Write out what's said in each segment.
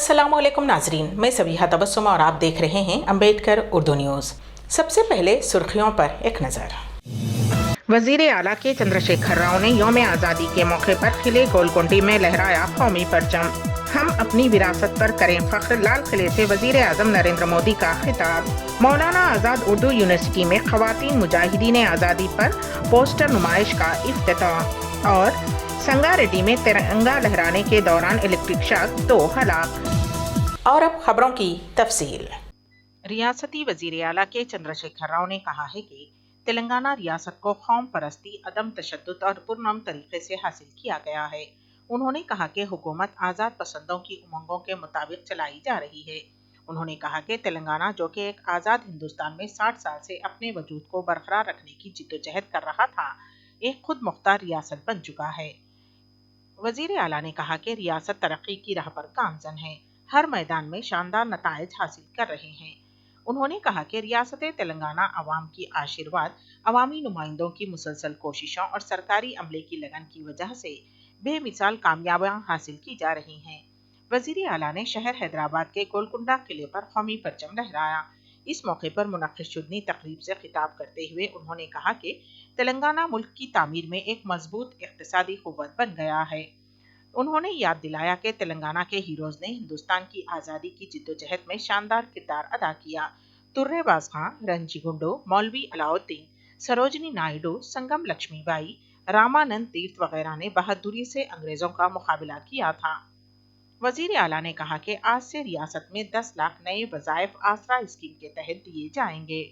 अस्सलामुअलैकुम नाजरीन, मैं सबीहा तबस्सुम और आप देख रहे हैं अम्बेडकर उर्दू न्यूज़। सबसे पहले सुर्खियों पर एक नज़र। वज़ीर आला के चंद्रशेखर राव ने यौम आज़ादी के मौके पर किले गोलकुंडी में लहराया कौमी परचम। हम अपनी विरासत पर करें फख्र, लाल किले से वज़ीर आज़म नरेंद्र मोदी का खिताब। मौलाना आज़ाद उर्दू यूनिवर्सिटी में ख़वातीन मुजाहिदीन आज़ादी पर पोस्टर नुमाइश का इफ्तिताह। और संगारेड्डी में तिरंगा लहराने के दौरान इलेक्ट्रिक शॉक, 2 हलाक। और अब खबरों की तफसील। रियासती वज़ीर आला के चंद्रशेखर राव ने कहा है कि तेलंगाना रियासत को कौम परस्ती, अदम तशद्दुद और पुरअमन तरीके से हासिल किया गया है। उन्होंने कहा कि हुकूमत आज़ाद पसंदों की उमंगों के मुताबिक चलाई जा रही है। उन्होंने कहा कि तेलंगाना, जो कि एक आज़ाद हिंदुस्तान में 60 साल से अपने वजूद को बरकरार रखने की जिद्दोजहद कर रहा था, एक खुद मुख्तार रियासत बन चुका है। वज़ीर आला ने कहा कि रियासत तरक्की की राह पर गामजन है, हर मैदान में शानदार नताइज हासिल कर रहे हैं। उन्होंने कहा कि रियासत तेलंगाना अवाम की आशीर्वाद, अवामी नुमाइंदों की मुसलसल कोशिशों और सरकारी अमले की लगन की वजह से बेमिसाल कामयाबियां हासिल की जा रही हैं। वज़ीर आला ने शहर हैदराबाद के गोलकुंडा किले पर कौमी परचम लहराया। इस मौके पर मुनक्किद शुदनी तकरीब से खिताब करते हुए उन्होंने कहा कि तेलंगाना मुल्क की तामीर में एक मजबूत इक़्तिसादी क़ुव्वत बन गया है। उन्होंने याद दिलाया कि तेलंगाना के हीरोज ने हिंदुस्तान की आज़ादी की जिद्दोजहद में शानदार किरदार अदा किया। तुर्रेबाज खां, रणजी गुंडो, मौलवी अलाउद्दीन, सरोजनी नायडू, संगम लक्ष्मीबाई, रामानंद तीर्थ वगैरह ने बहादुरी से अंग्रेजों का मुकाबला किया था। वज़ीर आला ने कहा कि आज से रियासत में 10 लाख नए वज़ाइफ आसरा स्कीम के तहत दिए जाएंगे।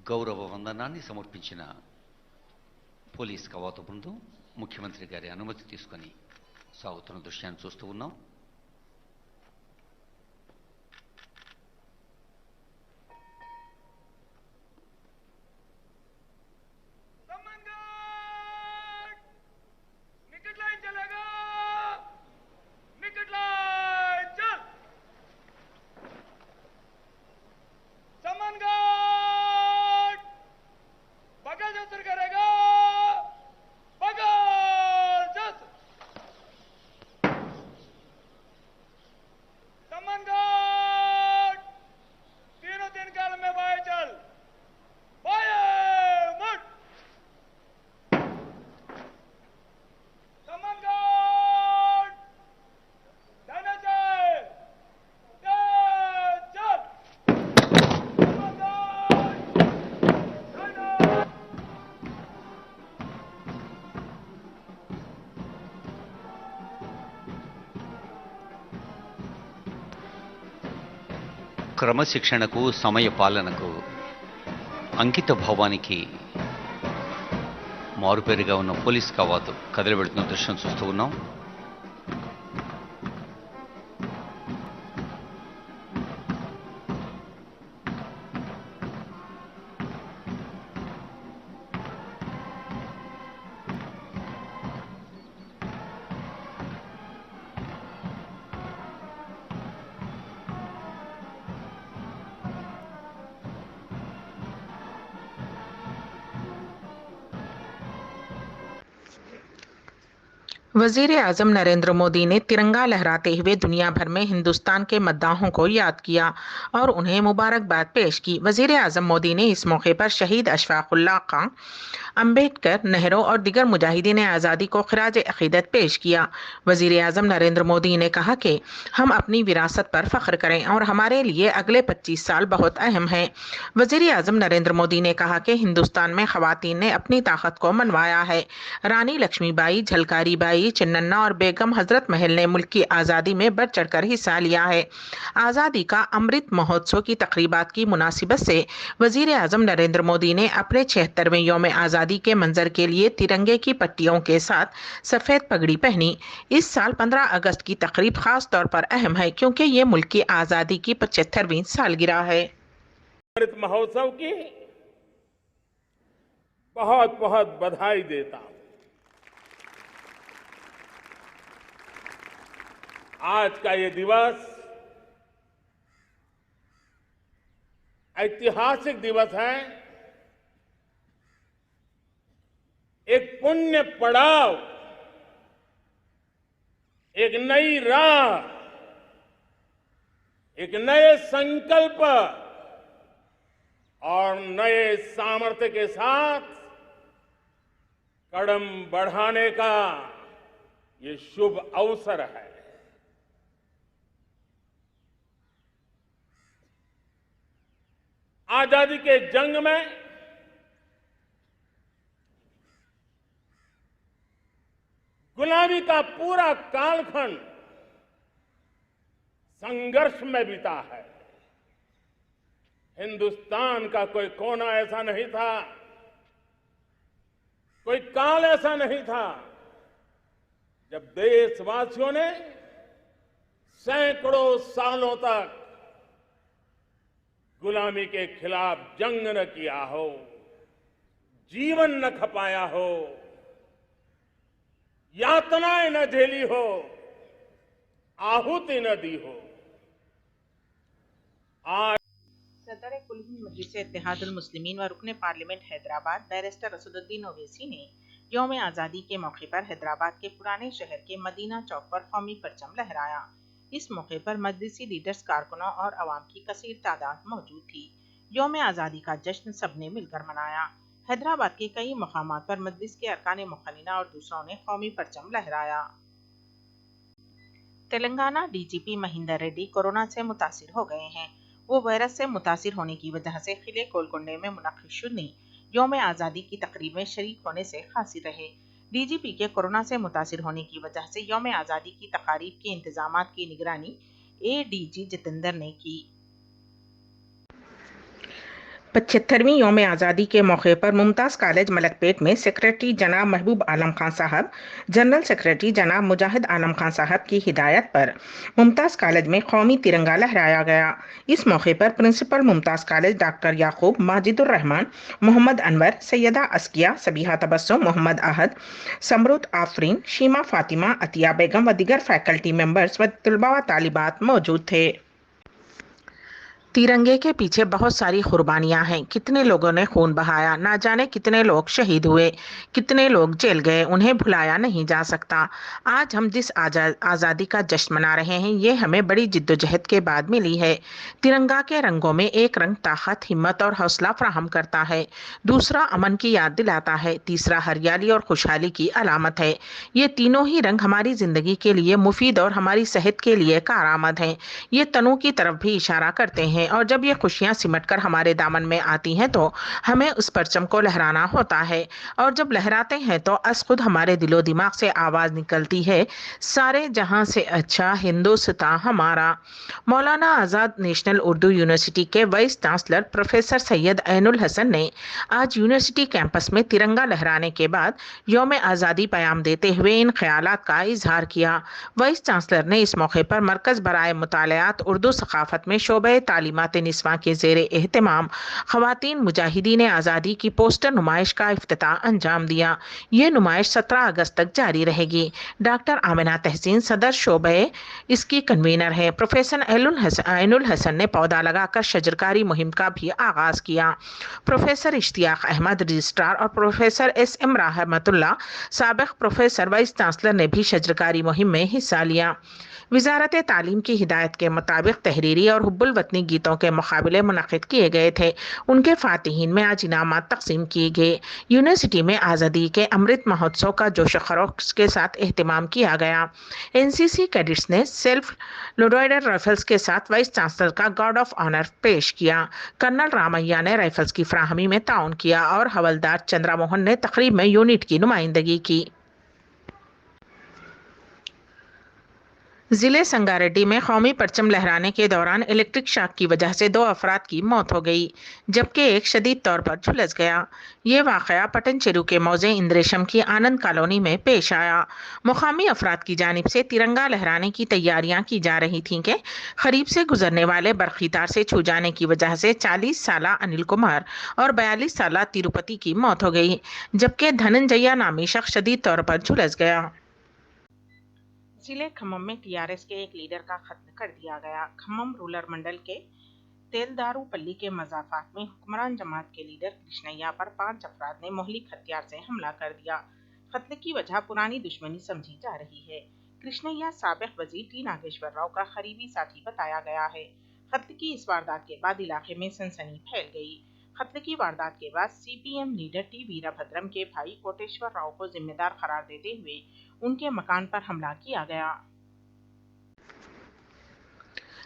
గౌరవ వందనాన్ని సమర్పించిన పోలీస్ కవాతు బృందం ముఖ్యమంత్రి గారి అనుమతి తీసుకొని సాగుతున్న దృశ్యాన్ని చూస్తూ ఉన్నాం. క్రమశిక్షణకు, సమయ పాలనకు, అంకిత భావానికి మారుపేరుగా ఉన్న పోలీస్ కవాతు కదిలి వెళుతున్న దృశ్యం చూస్తూ ఉన్నాం. वजीर आजम नरेंद्र मोदी ने तिरंगा लहराते हुए दुनिया भर में हिंदुस्तान के मद्दाहों को याद किया और उन्हें मुबारकबाद पेश की। वजीर आजम मोदी ने इस मौके पर शहीद अशफाकुल्लाह खां, अम्बेडकर, नेहरू और दिगर मुजाहिदीन आज़ादी को खिराज अकीदत पेश किया। वजीर आजम नरेंद्र मोदी ने कहा कि हम अपनी विरासत पर फख्र करें और हमारे लिए अगले 25 साल बहुत अहम हैं। वजीर आजम नरेंद्र मोदी ने कहा कि हिंदुस्तान में खवातीन ने अपनी ताकत को मनवाया है। रानी लक्ष्मीबाई, झलकारी बाई, चिन्नन्ना और बेगम हजरत महल ने मुल्क की आज़ादी में बढ़ चढ़कर हिस्सा लिया है। आज़ादी का अमृत महोत्सव की तकरीबात की मुनासिबत से वजीर आजम नरेंद्र मोदी ने अपने 76वें यौम आज़ादी के मंजर के लिए तिरंगे की पट्टियों के साथ सफ़ेद पगड़ी पहनी। इस साल 15 अगस्त की तकरीब खास तौर पर अहम है क्योंकि ये मुल्क की आज़ादी की 75वीं सालगिरह है। अमृत महोत्सव की बहुत बहुत बधाई देता हूं। आज का ये दिवस ऐतिहासिक दिवस है। एक पुण्य पड़ाव, एक नई राह, एक नए संकल्प और नए सामर्थ्य के साथ कदम बढ़ाने का ये शुभ अवसर है। आजादी के जंग में गुलामी का पूरा कालखंड संघर्ष में बीता है। हिंदुस्तान का कोई कोना ऐसा नहीं था, कोई काल ऐसा नहीं था जब देशवासियों ने सैकड़ों सालों तक गुलामी के खिलाफ जंग न किया हो, जीवन न खपाया हो, यातनाएं न झेली हो, आहुति न दी हो। आज सदर कुल हिंद मजलिस इत्तेहादुल मुस्लिमीन व रुकने पार्लियामेंट हैदराबाद बैरिस्टर असदुद्दीन ओवैसी ने यौम आज़ादी के मौके पर हैदराबाद के पुराने शहर के मदीना चौक पर कौमी परचम लहराया। इस मौके पर मजलिसी लीडर्स, कारकुनों और अवाम की कसीर तादाद मौजूद थी। यौम आज़ादी का जश्न सबने मिलकर मनाया। हैदराबाद के कई मकामात पर मजलिस के अरकान मुखन्निना और दूसरों ने कौमी परचम लहराया। तेलंगाना डीजीपी महिंदर रेड्डी कोरोना से मुतासिर हो गए हैं। वो वायरस से मुतासिर होने की वजह से किले गोलकोंडे में मुनक्किद शुदनी यौम आज़ादी की तकरीब में शरीक होने से खासी रहे। डीजीपी के कोरोना से मुतासिर होने की वजह से यौम आज़ादी की तकारीब के इंतजामात की निगरानी एडीजी जितेंद्र ने की। 75वीं यौम आज़ादी के मौके पर मुमताज़ कॉलेज मलकपेट में सेक्रेटरी जनाब महबूब आलम खान साहब, जनरल सेक्रेटरी जनाब मुजाहिद आलम खान साहब की हिदायत पर मुमताज़ कॉलेज में कौमी तिरंगा लहराया गया। इस मौके पर प्रिंसिपल मुमताज़ कॉलेज डॉक्टर याकूब, माजिदुर रहमान, मोहम्मद अनवर, सैयदा अस्किया, सबीहा तबस्सुम, मोहम्मद अहद, समरुत आफरीन, शीमा फातिमा, अतिया बेगम व दीगर फैकल्टी मेंबर्स व तलबा व तालिबात मौजूद थे। तिरंगे के पीछे बहुत सारी कुर्बानियां हैं। कितने लोगों ने खून बहाया, ना जाने कितने लोग शहीद हुए, कितने लोग जेल गए, उन्हें भुलाया नहीं जा सकता। आज हम जिस आज़ादी का जश्न मना रहे हैं, ये हमें बड़ी जिद्दोजहद के बाद मिली है। तिरंगा के रंगों में एक रंग ताकत, हिम्मत और हौसला फराहम करता है, दूसरा अमन की याद दिलाता है, तीसरा हरियाली और खुशहाली की अलामत है। ये तीनों ही रंग हमारी जिंदगी के लिए मुफीद और हमारी सेहत के लिए कारआमद हैं। ये तनों की तरफ भी इशारा करते हैं और जब ये खुशियां सिमटकर हमारे दामन में आती हैं तो हमें उस परचम को लहराना होता है। और जब लहराते हैं तो अस खुद हमारे दिलो दिमाग से आवाज़ निकलती है, सारे जहां से अच्छा हिंदुस्तान हमारा। मौलाना आज़ाद नेशनल उर्दू यूनिवर्सिटी के vice chancellor professor Syed Ainul Hasan ने आज यूनिवर्सिटी कैंपस में तिरंगा लहराने के बाद यौम आज़ादी प्याम देते हुए इन ख्यालात का इजहार किया। वाइस चांसलर ने इस मौके पर मरकज़ बराए मुतालियात उर्दू सकाफत में शोबे तालीम तालीमात निस्वां के ज़ेर एहतमाम ख़वातीन मुजाहिदीन आज़ादी की पोस्टर नुमाइश का इफ्तिताह अंजाम दिया। ये नुमाइश 17 अगस्त तक जारी रहेगी। डॉक्टर आमिना तहसीन सदर शोबे इसकी कन्वीनर है। प्रोफेसर ऐनुल हसन ने पौधा लगाकर शजरकारी मुहिम का भी आगाज किया। प्रोफेसर इश्तियाक अहमद रजिस्ट्रार और प्रोफेसर SM रहमतुल्लाह साबिक प्रोफेसर वाइस चांसलर ने भी शजरकारी मुहिम में हिस्सा लिया। वजारत तालीम की हिदायत के मुताबिक तहरीरी और हुब्बुल वतनी गीतों के मुकाबले मुनक़िद किए गए थे। उनके फातिहीन में आज इनामात तकसीम किए गए। यूनिवर्सिटी में आज़ादी के अमृत महोत्सव का जोश खरोश के साथ एहतमाम किया गया। NCC कैडेट्स ने सेल्फ लोडेड राइफल्स के साथ वाइस चांसलर का गार्ड ऑफ ऑनर पेश किया। कर्नल रामैया ने राइफल्स की फ्राहमी में ताउन किया और हवलदार चंद्रा मोहन ने तकरीब में यूनिट की नुमाइंदगी की। जिले संगारेड्डी में कौमी परचम लहराने के दौरान इलेक्ट्रिक शॉक की वजह से 2 अफराद की मौत हो गई, जबकि एक शदीद तौर पर झुलस गया। ये वाक़या पटनचेरू के मौजे इंद्रेशम की आनंद कॉलोनी में पेश आया। मुकामी अफराद की जानिब से तिरंगा लहराने की तैयारियां की जा रही थीं कि करीब से गुजरने वाले बरखी तार से छू जाने की वजह से 40 साला अनिल कुमार और 42 साला तिरुपति की मौत हो गई, जबकि धनंजया नामी शख्स शदीद तौर पर झुलस गया। जिले खम्मम में TRS के एक लीडर का खत्म कर दिया गया। खम्मम रूरल मंडल के तेलदारूपल्ली के मजाफात में हुक्मरान जमात के लीडर कृष्णैया पर 5 अफराद ने मोहलिक हथियार से हमला कर दिया। कत्ल की वजह पुरानी दुश्मनी समझी जा रही है। कृष्णैया साबिक वजीर टी नागेश्वर राव का करीबी साथी बताया गया है। कत्ल की इस वारदात के बाद इलाके में सनसनी फैल गई। कत्ल की वारदात के बाद CPM लीडर T वीरभद्रम के भाई कोटेश्वर राव को जिम्मेदार करार देते हुए उनके मकान पर हमला किया गया।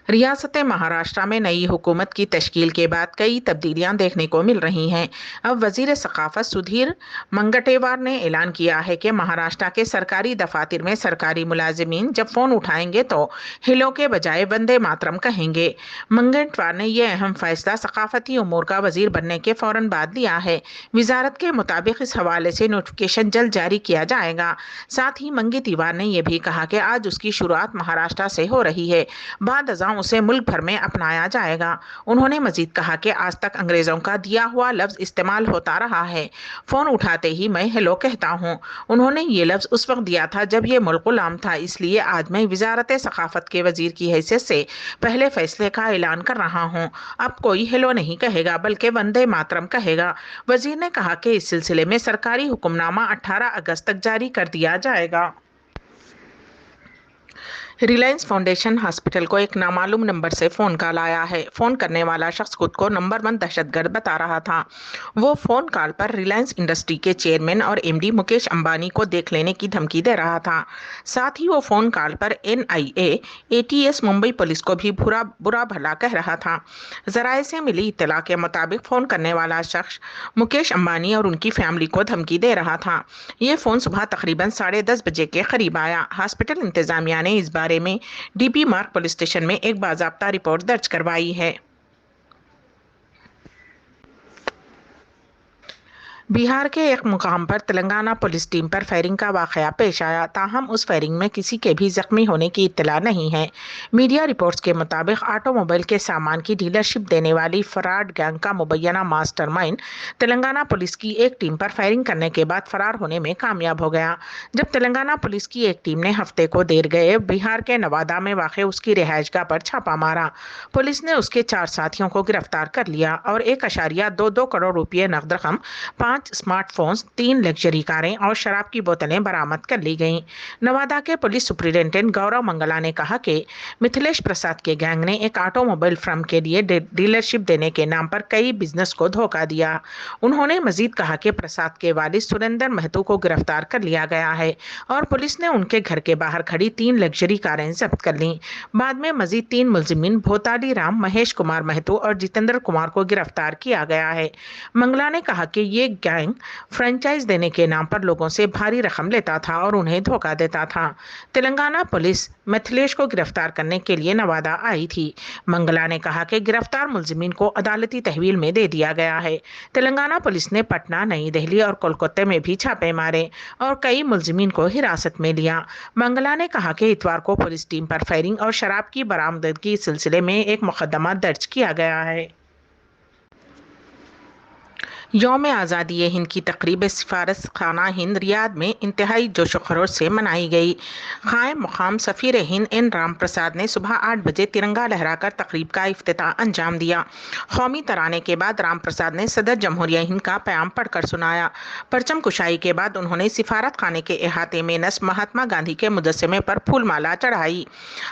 रियासत महाराष्ट्र में नई हुकूमत की तश्कील के बाद कई तब्दीलियां देखने को मिल रही हैं। अब वजीर सकाफत सुधीर मंगटेवार ने ऐलान किया है कि महाराष्ट्र के सरकारी दफातर में सरकारी मुलाजिमीन जब फ़ोन उठाएंगे तो हिलो के बजाय वंदे मातरम कहेंगे। मंगटेवार ने यह अहम फैसला सकाफती उमूर का वजीर बनने के फ़ौरन बाद लिया है। वजारत के मुताबिक इस हवाले से नोटिफिकेशन जल्द जारी किया जाएगा। साथ ही मंगटेवार ने यह भी कहा कि आज उसकी शुरुआत महाराष्ट्र से हो रही है, बाद अज़ां उसे मुल्क भर में अपनाया जाएगा। उन्होंने मजीद कहा कि आज तक अंग्रेजों का दिया हुआ लफ्ज इस्तेमाल होता रहा है। फोन उठाते ही मैं हेलो कहता हूँ। उन्होंने ये लफ्ज उस वक्त दिया था जब ये मुल्क गुलाम था, इसलिए आज मैं वजारत सकाफत के वजीर की हैसियत से पहले फैसले का ऐलान कर रहा हूँ। अब कोई हेलो नहीं कहेगा बल्कि वंदे मातरम कहेगा। वजीर ने कहा कि इस सिलसिले में सरकारी हुक्मनामा 18 अगस्त तक जारी कर दिया जाएगा। रिलायंस फाउंडेशन हॉस्पिटल को एक नामालूम नंबर से फ़ोन कॉल आया है। फ़ोन करने वाला शख्स खुद को नंबर 1 दहशतगर्द बता रहा था। वो फ़ोन कॉल पर रिलायंस इंडस्ट्री के चेयरमैन और MD मुकेश अंबानी को देख लेने की धमकी दे रहा था। साथ ही वो फ़ोन कॉल पर NIA, ATS मुंबई पुलिस को भी बुरा भला कह रहा था। ज़राए से मिली इत्तला के मुताबिक फ़ोन करने वाला शख्स मुकेश अंबानी और उनकी फैमिली को धमकी दे रहा था। ये फ़ोन सुबह तकरीबन 10:30 बजे के करीब आया। हॉस्पिटल इंतज़ामिया ने इस बारे में DP मार्ग पुलिस स्टेशन में एक बाज़ाब्ता रिपोर्ट दर्ज करवाई है। बिहार के एक मुकाम पर तेलंगाना पुलिस टीम पर फायरिंग का वाक़या पेश आया, ताहम उस फायरिंग में किसी के भी जख्मी होने की इत्तला नहीं है। मीडिया रिपोर्ट्स के मुताबिक ऑटोमोबाइल के सामान की डीलरशिप देने वाली फराड गैंग का मुबैना मास्टरमाइंड तेलंगाना पुलिस की एक टीम पर फायरिंग करने के बाद फरार होने में कामयाब हो गया। जब तेलंगाना पुलिस की एक टीम ने हफ्ते को देर गए बिहार के नवादा में वाक़ उसकी रिहाइशगाह पर छापा मारा। पुलिस ने उसके 4 साथियों को गिरफ्तार कर लिया और 1.22 करोड़ रुपये नकद रकम, 5 स्मार्टफोन्स, 3 लग्जरी कारें और शराब की बोतलें बरामद कर ली गईं। नवादा के पुलिस सुपरिटेंडेंट गौरव मंगला ने कहा कि मिथिलेश प्रसाद के गैंग ने एक ऑटोमोबाइल फर्म के लिए डीलरशिप देने के नाम पर कई बिजनेस को धोखा दिया। उन्होंने मजीद कहा कि प्रसाद के वालिद सुरेंद्र महतो को गिरफ्तार कर लिया गया है और पुलिस ने उनके घर के बाहर खड़ी 3 लग्जरी कारें जब्त कर लीं। बाद में मजीद 3 मुलजिमीन भोताली राम, महेश कुमार महतो और जितेंद्र कुमार को गिरफ्तार किया गया है। मंगला ने कहा कि ये गैंग फ्रेंचाइज देने के नाम पर लोगों से भारी रकम लेता था और उन्हें धोखा देता था। तेलंगाना पुलिस मिथिलेश को गिरफ्तार करने के लिए नवादा आई थी। मंगला ने कहा कि गिरफ्तार मुलजिमीन को अदालती तहवील में दे दिया गया है। तेलंगाना पुलिस ने पटना, नई दिल्ली और कोलकाता में भी छापे मारे और कई मुलजिमीन को हिरासत में लिया। मंगला ने कहा कि इतवार को पुलिस टीम पर फायरिंग और शराब की बरामदगी के सिलसिले में एक मुकदमा दर्ज किया गया है। यौम आज़ादी हिंद की तकरीब सिफारत खाना हिंद रियाद में इंतहाई जोशो खरोश से मनाई गई। कायम मुकाम सफ़ीर हिंद एन राम प्रसाद ने सुबह 8 बजे तिरंगा लहराकर तकरीब का इफ्तिताह अंजाम दिया। कौमी तराने के बाद राम प्रसाद ने सदर जमहूरिया हिंद का प्याम पढ़कर सुनाया। परचम कुशाई के बाद उन्होंने सिफारत खाने के अहाते में नस्ब महात्मा गांधी के मुजस्समे पर फूलमाला चढ़ाई।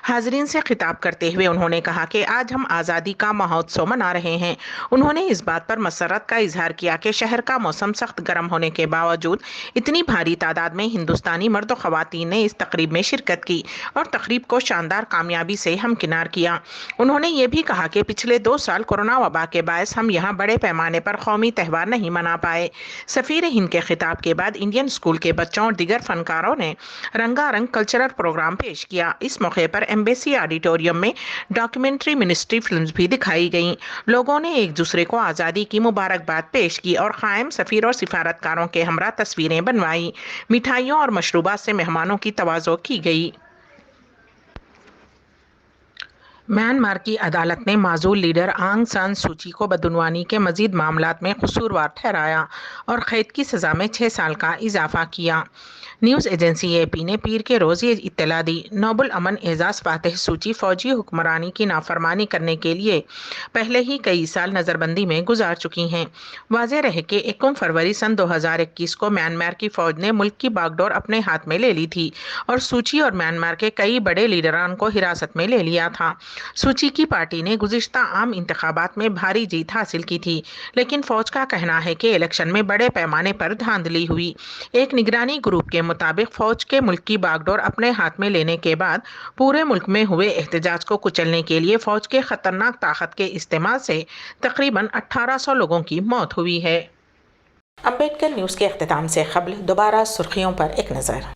हाजरीन से खिताब करते हुए उन्होंने कहा कि आज हम आज़ादी का महोत्सव मना रहे हैं। उन्होंने इस बात पर मसरत का इजहार किया कि शहर का मौसम सख्त गर्म होने के बावजूद इतनी भारी तादाद में हिंदुस्तानी मर्द और खवातीन ने इस तकरीब में शिरकत की और तकरीब को शानदार कामयाबी से हमकिनार किया। उन्होंने ये भी कहा कि पिछले 2 साल कोरोना वबा के बायस हम यहाँ बड़े पैमाने पर कौमी त्यौहार नहीं मना पाए। सफ़ीर हिंद के खिताब के बाद इंडियन स्कूल के बच्चों और दिगर फनकारों ने रंगारंग कल्चरल प्रोग्राम पेश किया। इस मौके पर एम्बेसी ऑडिटोरियम में डॉक्यूमेंट्री मिनिस्ट्री फिल्म्स भी दिखाई गईं। लोगों ने एक दूसरे को आज़ादी की मुबारकबाद पेश की और कायम सफ़ीर और सिफारतकारों के हमरा तस्वीरें बनवाई। मिठाइयों और मशरूबात से मेहमानों की तवाज़ो की गई। म्यांमार की अदालत ने माजूल लीडर आंग सान सूची को बदउनवानी के मजीद मामलात में कसूरवार ठहराया और कैद की सज़ा में 6 साल का इजाफा किया। न्यूज़ एजेंसी AP ने पीर के रोज़ ये इत्तला दी। नोबल अमन एजाज फातिह सूची फौजी हुक्मरानी की नाफरमानी करने के लिए पहले ही कई साल नज़रबंदी में गुजार चुकी हैं। वाज़ेह रहे कि 1 फरवरी सन 2021 को म्यांमार की फ़ौज ने मुल्क की बागडोर अपने हाथ में ले ली थी और सूची और म्यांमार के कई बड़े लीडरान को हिरासत में ले लिया था। सूची की पार्टी ने गुज़िश्ता आम इंतखाबात में भारी जीत हासिल की थी, लेकिन फ़ौज का कहना है कि इलेक्शन में बड़े पैमाने पर धांधली हुई। एक निगरानी ग्रुप के मुताबिक फ़ौज के मुल्क की बागडोर अपने हाथ में लेने के बाद पूरे मुल्क में हुए एहतजाज को कुचलने के लिए फ़ौज के ख़तरनाक ताकत के इस्तेमाल से तकरीबन 1800 लोगों की मौत हुई है। अम्बेडकर न्यूज़ के अख्तिताम से क़ब्ल दोबारा सुर्खियों पर एक नज़र।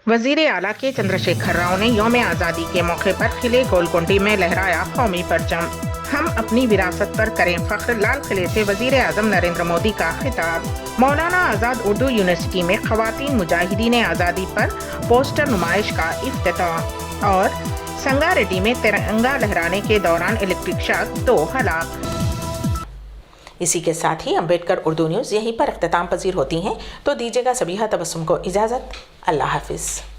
वज़ीर आला के चंद्रशेखर राव ने यौम आज़ादी के मौके पर किले गोलकुंडी में लहराया कौमी परचम। हम अपनी विरासत पर करें फ़ख्र, लाल किले से वज़ीर आज़म नरेंद्र मोदी का खिताब। मौलाना आज़ाद उर्दू यूनिवर्सिटी में ख़वातीन मुजाहिदीन आज़ादी पर पोस्टर नुमाइश का इफ्तिताह और संगारेड्डी में तिरंगा लहराने के दौरान इलेक्ट्रिक शॉक, 2 हलाक। इसी के साथ ही अम्बेडकर उर्दू न्यूज़ यहीं पर अख्तिताम पजीर होती हैं, तो दीजिएगा सबीहा तबस्सुम को इजाज़त। अल्लाह हाफिज़।